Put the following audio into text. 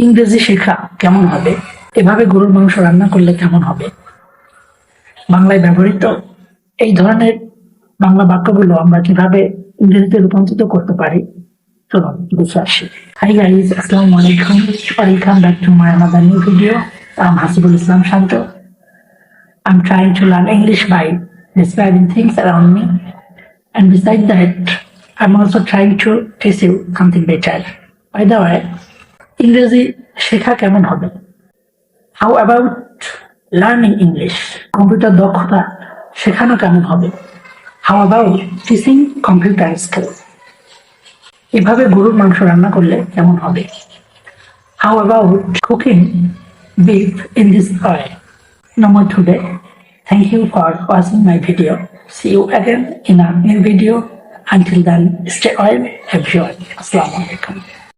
ইংরেজি শেখা কেমন হবে, এভাবে গরুর মাংস রান্না করলে কেমন হবে, বাংলায় ব্যবহৃত এই ধরনের বাংলা বাক্যগুলো আমরা কিভাবে ইংরেজিতে রূপান্তরিত করতে পারি, চলুন বুঝে আসি। হাই গাইজ, আসসালামু আলাইকুম, welcome back to my another new video. I'm Hasibul Islam Shanto. I'm trying to learn English by describing things around me, and besides that, I'm also trying to teach you something better. By the way, ইংরেজি শেখা কেমন হবে? How about learning English? Computer দক্ষতা শেখানো কেমন হবে? How about teaching computer skills? এভাবে গরুর মাংস রান্না করলে কেমন হবে? How about cooking beef in this way? No more today. Thank you for watching my video. See you again in a new video. Until then, stay well, everyone. Assalamu alaikum.